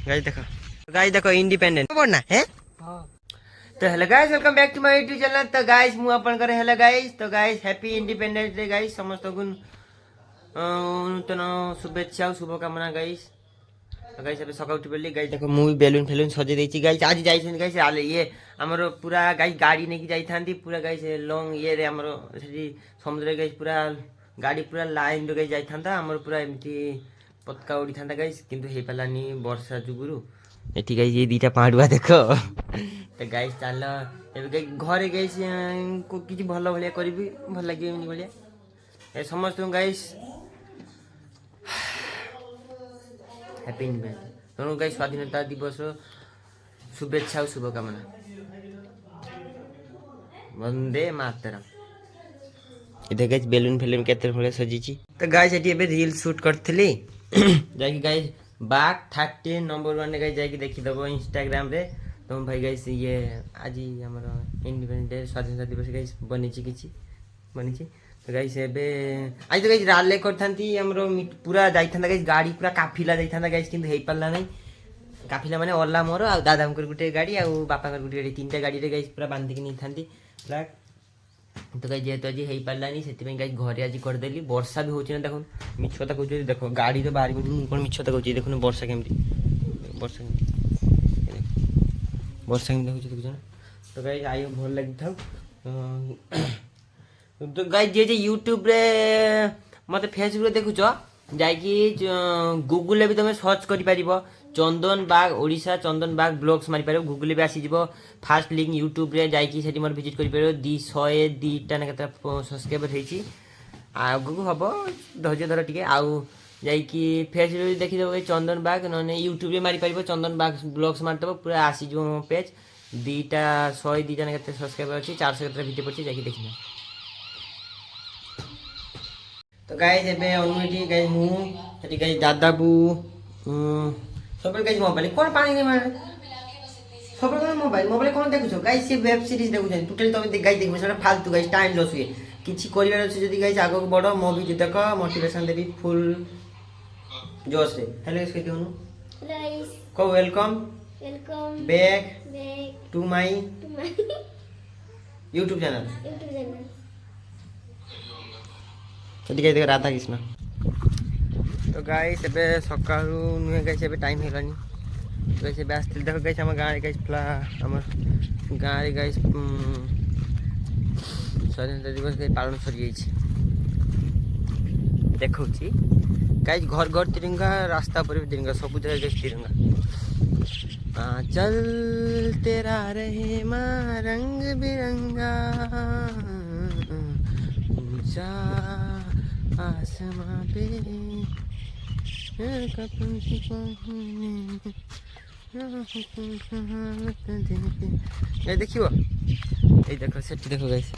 Guys देखो independent बोलना है। तो hello guys welcome back to my YouTube channel. तो गाइस मु अपन करे हेलो गाइस। तो guys happy independence day guys समस्त को नूतन शुभेच्छा और शुभकामना गाइस। तो गाइस अबे सका उठी पड़ली गाइस देखो मु बेलून फेलून सजे देछि गाइस। आज जाइछन गाइस आले ये हमरो पूरा गाइस गाड़ी नेकी जाई थांती पूरा गाइस लॉन्ग ये रे हमरो सेठी समुद्र गाइस पूरा गाड़ी पूरा लाइन रे गाइस जाई थांता हमरो पूरा एमती पतका उड़ी थांता गाइस किंतु हे पलानी वर्षा जुगुरु एठी गाइस ये दीटा पांडुआ देखो। तो गाइस चल एबे घरे गाइस को किछि भलो भलिया करबी भल लागि एमनी भलिया ए समस्त गाइस हैप्पी इंडिपेंडेंस दोनों गाइस स्वाधीनता दिवस शुभेच्छा और शुभकामना। वंदे मातरम। इधर गाइस बेलून फेलून केते भले सजीची। तो गाइस एटी एबे रील शूट करथली जाकी गाइस बाग 30 नंबर 1 गाइस जाकी देखि दबो इंस्टाग्राम रे। तो भाई गाइस ये आज हमर इंडिपेंडेंस डे स्वाधीनता दिवस गाइस बनिची किछि बनिची। तो गाइस एबे आज तो गाइस राले करथांती हमरो पूरा जाइथांदा गाइस गाड़ी पूरा काफिला जाइथांदा गाइस किंतु हेइ पल्ला नै काफिला माने ओला मोर आ दादा हमकर गुटे गाड़ी आ बापा कर गुटे गाड़ी तीनटा गाड़ी रे गाइस पूरा बांधी के नि थांती पूरा। तो गाइस जे तो आज हेइ पल्ला नै सेति में गाइस घरे आज कर देली वर्षा भी होची ना देखो मिछता कहू देखो गाड़ी तो बाहर कोन मिछता कहू देखो वर्षा केमती वर्षा केमती देखो ना। तो गाइस आयो भल लागि थाउ। तो गाइस जे यूट्यूब रे मते फेसबुक रे देखुछ जाइकी गूगल रे भी तुम सर्च करि परिबो चंदन बाग ओडिशा चंदन बाग ब्लॉग्स मारि परिबो गूगल रे भी आसी जिवो फास्ट लिंक यूट्यूब रे जाइकी सेठी मोर विजिट करि परिबो 202 टा ना केता सब्सक्राइबर हेची आगु हबो धैर्य धर टिके आउ जाइकी फेसबुक रे देखि देबो चंदन बाग नने यूट्यूब रे मारि परिबो चंदन बाग ब्लॉग्स मारि देबो पूरा आसी जिवो पेज 102 टा ना केता सब्सक्राइबर अछि 400 केता वीडियो पछि जाइकी देखिना। तो गाइस एबे अनुटी गाइस मु सेठी गाइस दादा बु सब गाइस मोबाइल कोन पानी नै मारे सब मोबाइल कोन देखुछो गाइस से वेब सीरीज देखुछन टोटल तमे गाइस देखबो सेटा फालतू गाइस टाइम लॉस हुए किछि करिवार अछि जदी गाइस आगो बडो मूवी देखो मोटिवेशन देबी फुल जोश रे। हेलो इसके दोनों गाइस को welcome back to my YouTube channel तो गाइस देखो राधा कृष्ण। तो गाइस एबे सकाळू नुहे गाइस एबे टाइम हेलानी गाइस एबे आस्तिल देखो गाइस हम गाँ रे गाइस प्ला हमर गाँ रे गाइस स्वाधीनता दिवस के पालन सरी जाई छी देखौ छी गाइस घर घर तिरंगा रास्ता पर भी तिरंगा सब जगह गाइस तिरंगा चल तेरा रहे मां रंग बिरंगा ऊंचा आसमां पे देखियो ये देखो सेठी देखो गाइस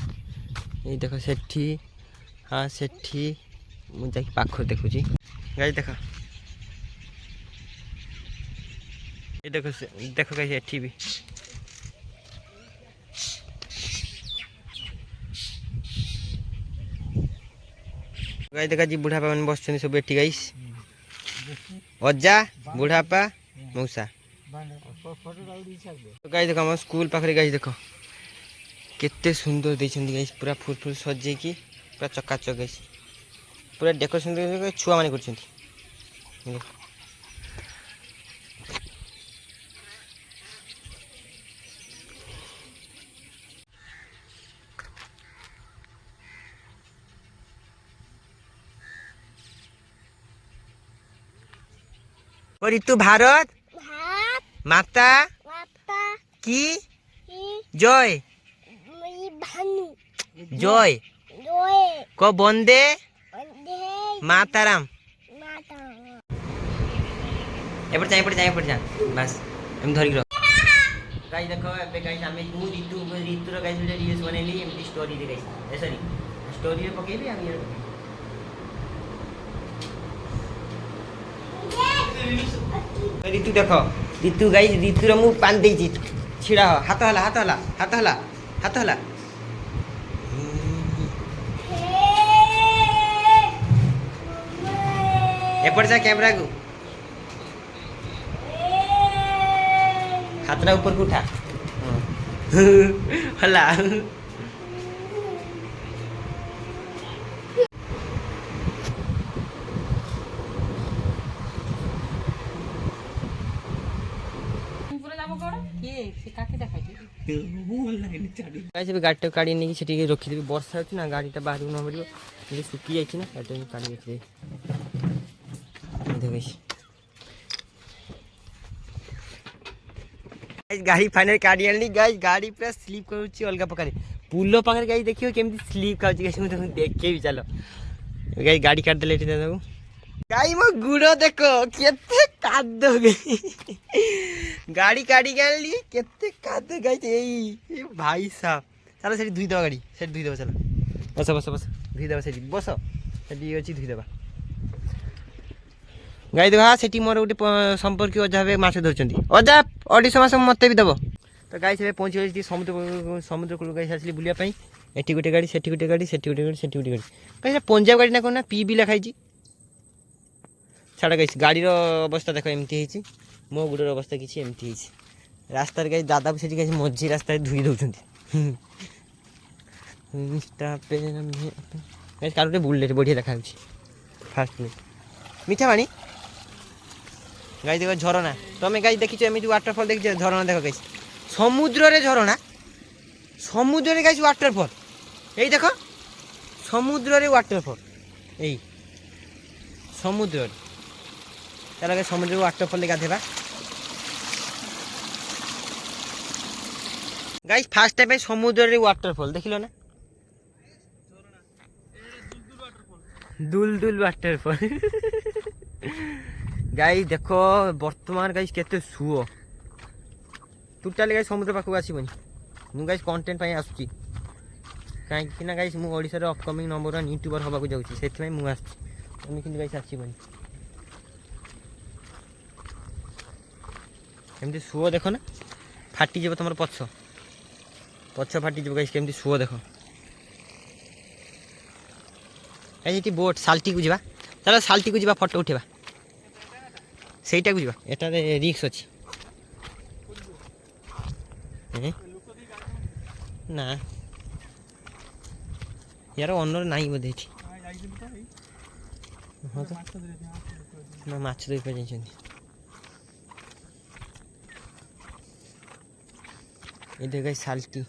ये देखो सेठी हाँ सेठी मु जाकी पाखर देखु छी गाइस देखो ये देखो गाइस एठी भी गाइस देखा जी बुढ़ापा मैंने बस सब एठी गाइस अज्जा बुढ़ापा मौसा। तो गाइस देखो हम स्कूल पाखरे गाइस देखो केते सुंदर देछन गाइस पूरा फुल फुल सजे की पूरा चकाचक गाइस पूरा डेकोरेशन छुआ माने करछन देखो और ऋतु भारत माता की जय जय को बंदे माताराम एपर जा बस हम धरि रो गाइस देखो एबे गाइस हमें मु ऋतु रो गाइस रील्स बनेली एमती स्टोरी रे गाइस ए सॉरी स्टोरी रे पकेबी हम ये ऋतु देखो ऋतु गाइस ऋतु रो मु पान देछि छिड़ा हाथ हला एपर जा कैमरा को ହାତଟା ଉପରକୁ ଉଠା ହେଲା। ଗାଡ଼ିଟା କାଢ଼ି ନେଇକି ସେଠି ରଖିଦେବି, ବର୍ଷା ହେଉଛି ନା ଗାଡ଼ିଟା ବାହାରକୁ ନ ପଡ଼ିବ, ଟିକେ ଶୁଖି ଯାଇଛି ନା ଗାଡ଼ିଟା କାଢ଼ି ରଖିଦେବି। ଗାଡ଼ି ଫାଇନାଲ କାଢ଼ି ଆଣିଲି ଗାଈ, ଗାଡ଼ି ପୁରା ସ୍ଲିପ୍ କରୁଛି ଅଲଗା ପ୍ରକାର। ପୁଲ ପାଖରେ ଗାଈ ଦେଖିବ କେମିତି ସ୍ଲିପ୍ ଖାଉଛି ଗାଈ, ମୁଁ ତମକୁ ଦେଖେଇବି ଚାଲ। ଗାଈ ଗାଡ଼ି କାଢ଼ିଦେଲେ ଏଠି ତାକୁ। ଗାଈ ମୋ ଗୁଡ଼ ଦେଖ କେତେ କାଦ, ଗାଡ଼ି କାଢ଼ିକି ଆଣିଲି କେତେ କାଦ ଗାଈ। ଏଇ ଭାଇ ସାହ ଚାଲ ସେଠି ଧୋଇଦେବା, ଗାଡ଼ି ସେଠି ଧୋଇଦେବା, ଚାଲ ବସ ବସ ବସ ଧୋଇଦେବା, ସେଠି ବସ, ସେଠି ଅଛି ଧୋଇଦେବା। ଗାଈ ଦେବା ସେଠି ମୋର ଗୋଟେ ସମ୍ପର୍କୀୟ ଅଜା ଭାବେ ମାଛ ଧରୁଛନ୍ତି, ଅଜା ଅଢ଼େଇଶହ ମାଛ ମୋତେ ବି ଦେବ। ତ ଗାଈ ସେବେ ପହଞ୍ଚିଯାଇଛି ସମୁଦ୍ର କୂଳ ଗାଈ ଆସିଲି ବୁଲିବା ପାଇଁ। ଏଠି ଗୋଟେ ଗାଡ଼ି, ସେଠି ଗୋଟେ ଗାଡ଼ି, ସେଠି ଗୋଟେ ଗାଡ଼ି, ସେଠି ଗୋଟେ ଗାଡ଼ି। ଗାଈ ସେଟା ପଞ୍ଜାବ ଗାଡ଼ି ନା କ'ଣ ନା ପି ବି ଲେଖାଇଛି। ଛାଡ଼ ଗାଈ, ଗାଡ଼ିର ଅବସ୍ଥା ଦେଖ ଏମିତି ହେଇଛି, ମୋ ଗୋଡ଼ର ଅବସ୍ଥା କିଛି ଏମିତି ହେଇଛି। ରାସ୍ତାରେ ଗାଈ ଦାଦାକୁ ସେଠି ଗାଈ ମଝି ରାସ୍ତାରେ ଧୋଇ ଦେଉଛନ୍ତି। କାହାର ଗୋଟେ ବୁଲେଟ୍ ବଢ଼ିଆ ଦେଖାଯାଉଛି। ଫାଷ୍ଟ ମିଠା ପାଣି ଗାଈ ଦେଖ, ଝରଣା। ତମେ ଗାଈ ଦେଖିଛ ଏମିତି ୱାଟରଫଲ୍ ଦେଖିଛ? ଝରଣା ଦେଖ ଗାଈ, ସମୁଦ୍ରରେ ଝରଣା, ସମୁଦ୍ରରେ ଗାଈ ୱାଟରଫଲ୍। ଏଇ ଦେଖ ସମୁଦ୍ରରେ ୱାଟରଫଲ୍, ଏଇ ସମୁଦ୍ରରେ। ତାହେଲେ ଗାଈ ସମୁଦ୍ରରେ ୱାଟରଫଲ୍ରେ ଗାଧେଇବା। ଗାଈ ଫାଷ୍ଟ ଟାଇମ୍ ସମୁଦ୍ରରେ ୱାଟରଫଲ୍ ଦେଖିଲ ନା, ଦୁଲଦୁଲ ୱାଟରଫଲ୍। ଗାଈ ଦେଖ ବର୍ତ୍ତମାନ ଗାଈ କେତେ ସୁଅ, ଟୋଟାଲି ଗାଈ ସମୁଦ୍ର ପାଖକୁ ଆସିବନି। ମୁଁ ଗାଈ କଣ୍ଟେଣ୍ଟ ପାଇଁ ଆସୁଛି, କାହିଁକି ନା ଗାଈ ମୁଁ ଓଡ଼ିଶାର ଅପକମିଂ ନମ୍ବର 1 ୟୁଟ୍ୟୁବର ହେବାକୁ ଯାଉଛି, ସେଥିପାଇଁ ମୁଁ ଆସୁଛି। ତମେ କିନ୍ତୁ ଗାଈ ଆସିବନି। ଏମିତି ସୁଅ ଦେଖ ନା, ଫାଟିଯିବ ତମର ପଛ ଫାଟିଯିବ ଗାଈ, କେମିତି ସୁଅ ଦେଖ। ଗାଈ ସେଠି ବୋଟ୍ ସାଲ୍ଟିକୁ ଯିବା, ଚାଲ ସାଲ୍ଟିକୁ ଯିବା ଫଟୋ ଉଠେଇବା, ସେଇଟାକୁ ଯିବା। ଏଟାରେ ରିକ୍ସ ଅଛି ନା, ୟାର ଅନର ନାହିଁ ବୋଧେ ଏଠି। ହଁ ତ ନା, ମାଛ ଧରି ପାଇଁ ଯାଇଛନ୍ତି। এই দেখাই শালটি,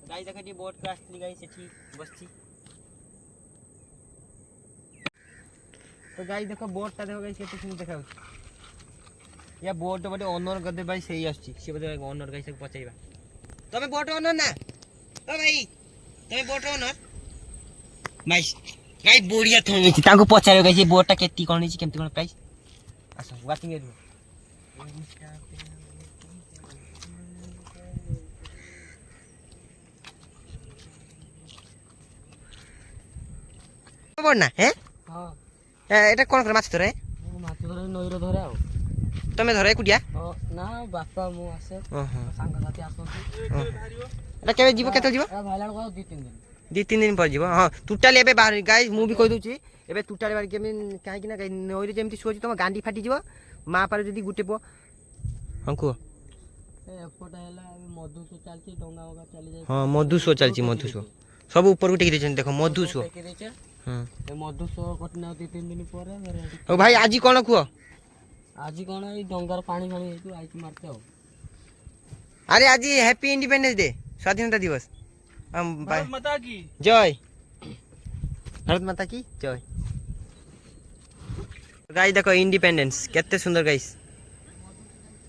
ଗାଈ ଦେଖ ଟିକେ ବୋଟ୍ କୁ ଆସିଥିଲି ଗାଈ, ସେଠି ବସିଛି। ତ ଗାଈ ଦେଖ ବୋଟ୍ଟା ଦେଖ ଗାଈ କେତେ ସୁନ୍ଦର ଦେଖାଯାଉଛି। ୟା ବୋଟ୍ ବୋଧେ ଅନର ଗଦେ ଭାଇ ସେଇ ଆସୁଛି, ସେ ବୋଧେ ଅନର ଗାଈ ତାକୁ ପଚାରିବା। ତମେ ବୋଟ୍ ଅନର ନା? ଓ ଭାଇ ତମେ ବୋଟ୍ ଅନର? ଭାଇ ଗାଈ ବଢିଆ ଥମିଛି, ତାଙ୍କୁ ପଚାରିବ ଗାଈ ସେ ବୋଟ୍ଟା କେତେ କ'ଣ ହେଇଛି, କେମିତି କ'ଣ ପ୍ରାଇସ୍। ଆସ ୱାଚିଂ ଏରିଆ না। হ্যাঁ এটা କ'ଣ କର ମାଛ ଧରେ? ମାଛ ଧରେ ନଈରେ ଧରେ ଆଉ। ତମେ ଧର ଏକୁଟିଆ? ନା ବାପା ମୁଁ ଆସେ, ସାଙ୍ଗସାଥି ଆସନ୍ତି। এটা କେବେ ଯିବ, କେତେବେଳେ ଯିବ? ଦି ତିନି ଦିନ ପରେ ଯିବ। ହଁ ଟୋଟାଲି ଏବେ ବାହାରି ଗାଈ, ମୁଁ ବି କହିଦେଉଛି ଏବେ ଟୋଟାଲି ବାହାରି କେମିତି, କାହିଁକି ନା ନଈରେ ଯେମିତି ଶୁଅଛି ତମ ଗାଣ୍ଡି ଫାଟିଯିବ। ମା ପାରେ ଯଦି ଗୋଟେ ପୁଅ। ହଁ କୁହ। ଏପଟେ ହେଲା ମଧୁସୁଅ ଚାଲିଛି, ଡଙ୍ଗା ବଙ୍ଗା ଚାଲିଯାଏ। ହଁ ମଧୁସୁଅ ଚାଲିଛି, ମଧୁସୁଅ ସବୁ ଉପରକୁ ଟେକି ଦେଇଛନ୍ତି ଦେଖ, ମଧୁସୁଅ। ମଧୁସୁଅ କଟିନା 2-3 ଦିନ ପରେ। ହଉ ଭାଇ ଆଜି କ'ଣ କୁହ? ଆଜି କ'ଣ ଏଇ ଡଙ୍ଗାର ପାଣି ଫାଣି ହେଇଛି, ଆଇଛି ମାରତେ ଆଉ। আরে আজি হ্যাপি ইন্ডিপেন্ডেন্স ডে, স্বাধীনতা দিবস। ভারত মাতা কি জয়, ভারত মাতা কি জয়। গাই দেখো ইন্ডিপেন্ডেন্স কেতে সুন্দর গাইস।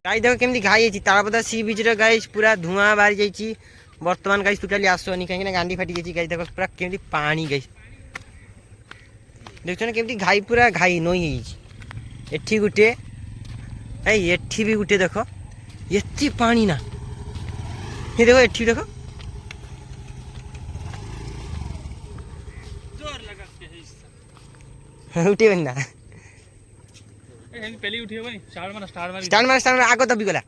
গাই দেখো কেমতি ঘাই হয়েছি, তারাপদা সি বিচরে গাইস পুরা ধূয়া বাহারি যাইছি। বর্তমান গাইস টোটালি আসনি, কাহিଁକି ନା গান্ডি ফাটি যাইছি। গাই দেখো পুরা কেমতি পানি গাইস, দেখছো না কেমতি ঘাই, পুরা ঘাই নই হয়েছি। এଠି গুটে, এই এଠି ବି গুটে দেখো, এতে পানি না। ये देखो एठी देखो, जोर लगा के उठे बनी ना। ए पहले उठियो भाई, स्टार्ट मार स्टार्ट मार आगो दबी गला।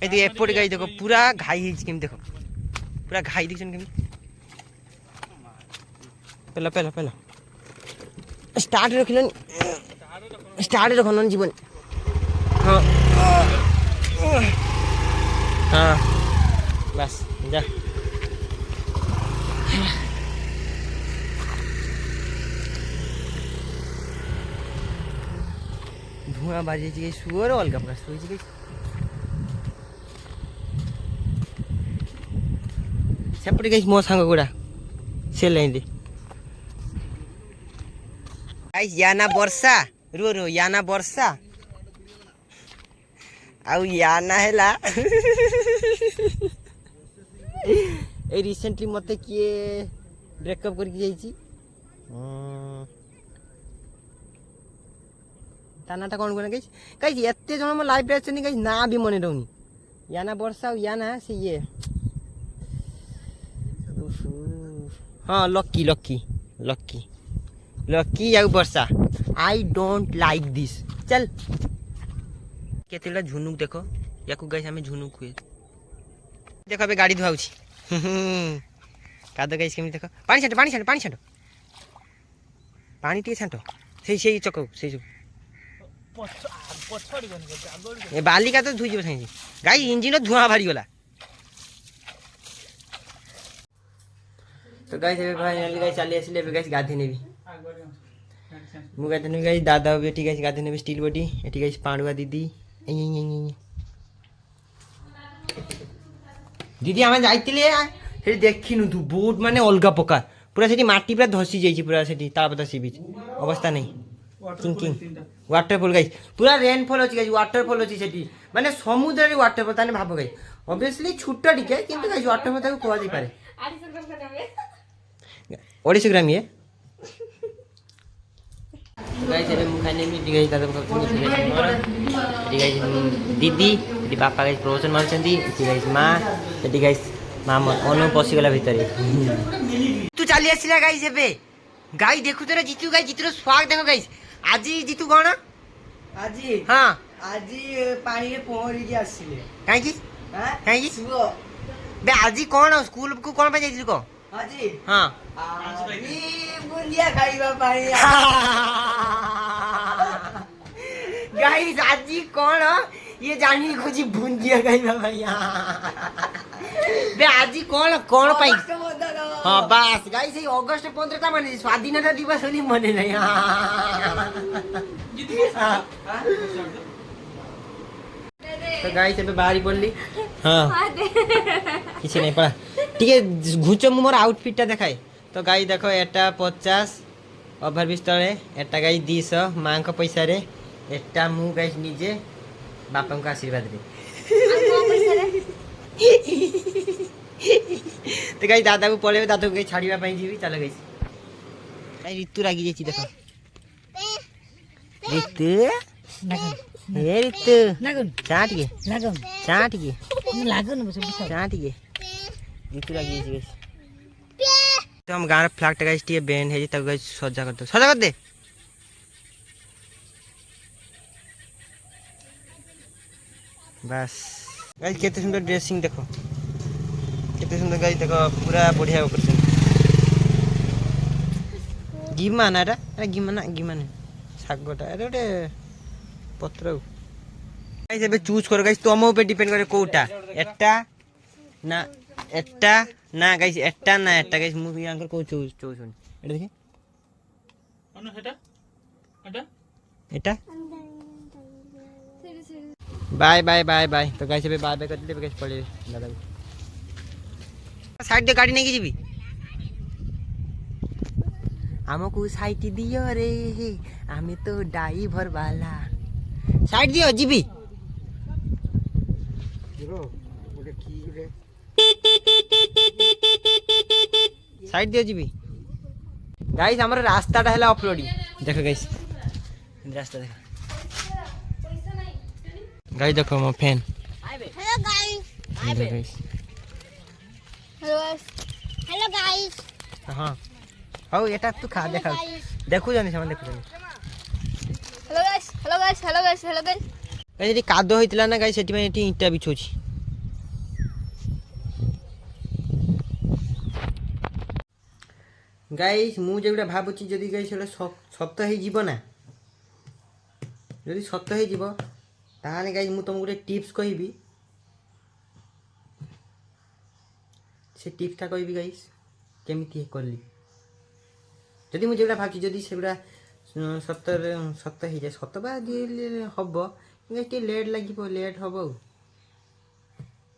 ए एपट गाई देखो पूरा घाई हेछि, केम देखो पूरा घाई देखछन केमि पेला पेला पेला स्टार्ट रखिलन स्टार्ट रखलन जीवन हाँ हाँ बस जा धुआं बाजे सुअर अलग प्रकार शोचे सेपटे गई मो सांग गुड़ा से लाइन याना वर्षा रो रो याना वर्षा आउ याना हैला ए रिसेंटली मते किए ब्रेकअप करके जाईची तानाटा कौन कोन गाइस गाइस एत्ते जण म लाइव रे छनी गाइस ना भी मने रहउनी याना वर्षा आउ याना से ये हाँ लक्की लक्की लक्की लक्की आउ वर्षा आई डोंट लाइक दिस चल केतेला झुनुक देखो याकू गाइस हमें झुनुक हुए देखो अबे गाड़ी धुआउची कादो गाइस केमी देखो पानी छांटो पानी छांटो पानी छांटो पानी टी छांटो सेई चको सेई ए बाली का तो धुई जीव साई गाइस इंजिन धुआं भारी गला तो गाइस एबे फाइनली गाइस चली आसिले एबे गाइस गाधी नेबी मु गाधी नेबी गाइस दादा बेटी गाइस गाधी नेबी स्टील बॉडी एटी गाइस पांडुआ दीदी दीदी आमे जाइतिले से देखिनु तू बोट माने अलगा प्रकार पूरा सेठी माटी पूरा धसी जाईची पूरा सेठी तापता सी बीच अवस्था नहीं किंग किंग वाटरफॉल गाइस पूरा रेनफॉल अछि गाइस वाटरफॉल अछि सेठी माने समुद्र रे वाटरफॉल ताने भाबो गाइस ऑब्वियसली छोटा टिके किंतु गाइस वाटरफॉल ताको कोआ जाई पारे 250 ग्राम ये गाइस एबे मु खाने में गाइस दादा को गाइस दीदी एटी पापा गाइस प्रवचन मारचंदी एटी गाइस मां एटी गाइस मामा अनु पसी गला भितरे तू चली आसिला गाइस एबे गाई देखु तोरा जीतू गाइस जीतुर स्वाग देखो गाइस आजी जीतू कोन आजी हां आजी पानी रे पोहरी के आसिले काई की हां काई की सुओ बे आजी कोन स्कूल को कोन पे जाई को आजी हां आजी बुंदिया खाइबा पानी गाइस आजी कोन ये जानी खोजी बुंदिया खाइबा भैया बे आजी कोन कोन पाई हां बस गाइस ये अगस्त 15 ता माने स्वाधीनता दिवस होनी मने नहीं तो गाइस एबे बाहरी पड़ली हां किछ नहीं पड़ा ठीक घुचो मोर आउटफिट ता देखाई तो गाई देखो एटा 50 ओवरब्रिज तले एटा गाई 200 मां को पैसा रे एटा मु गाइस निजे बापा को आशीर्वाद रे तो गाइस दादा को पळे दादा को छाड़ीबा पई जीवी चलो गाइस गाइस ऋतु रागी जेची देखो ऋतु ए ऋतु लागन चाट के लागन चाट के ऋतु रागी जेची गाइस तो हम गाँव फ्लैग गाइस टी बैन है तब गाइस सजा कर दे बस गाइस केते सुंदर ड्रेसिंग देखो केते सुंदर गाइस देखो पूरा बढ़िया ऑपरेशन गिमान आरा अरे गिमान सागटा अरे ओटे पत्र गाइस एबे चूज करो गाइस तुम ऊपर डिपेंड करे कोटा एटा ना गाइस एटा ना एटा गाइस मूवी आंकर को चूज सुन एटा देखि अनु एटा बाय बाय बाय बाय तो गाइस एबे बाय बाय कर दे गाइस पड़े दादा साइड दे गाड़ी नहीं की जीबी हमको साइड दियो रे हमें तो ड्राइवर वाला साइड दियो जीबी साइड दियो जीबी गाइस हमर रास्ता टा हला ऑफरोडिंग देखो गाइस रास्ता देखो गाइस देखो मो fan hello guys hello guys hello guys हां आओ एटा तू खा देखा देखु जानी समान देखु जानी हेलो गाइस गाइस एटी कादो होइतला ना गाइस एटी में एटी ईटा बिछोची ଗାଇସ୍ ମୁଁ ଯେଉଁଟା ଭାବୁଛି ଯଦି ଗାଇସ୍ ସେଇଟା ସତ ହେଇଯିବ ନା, ଯଦି ସତ ହେଇଯିବ ତାହେଲେ ଗାଇସ୍ ମୁଁ ତୁମକୁ ଗୋଟେ ଟିପ୍ସ କହିବି। ସେ ଟିପ୍ସଟା କହିବି ଗାଇସ୍ କେମିତି କଲି। ଯଦି ମୁଁ ଯେଉଁଟା ଭାବୁଛି ଯଦି ସେଗୁଡ଼ା ସତ ହେଇଯାଏ, ସତ ବା ହବ ଟିକେ ଲେଟ୍ ଲାଗିବ, ଲେଟ୍ ହବ ଆଉ।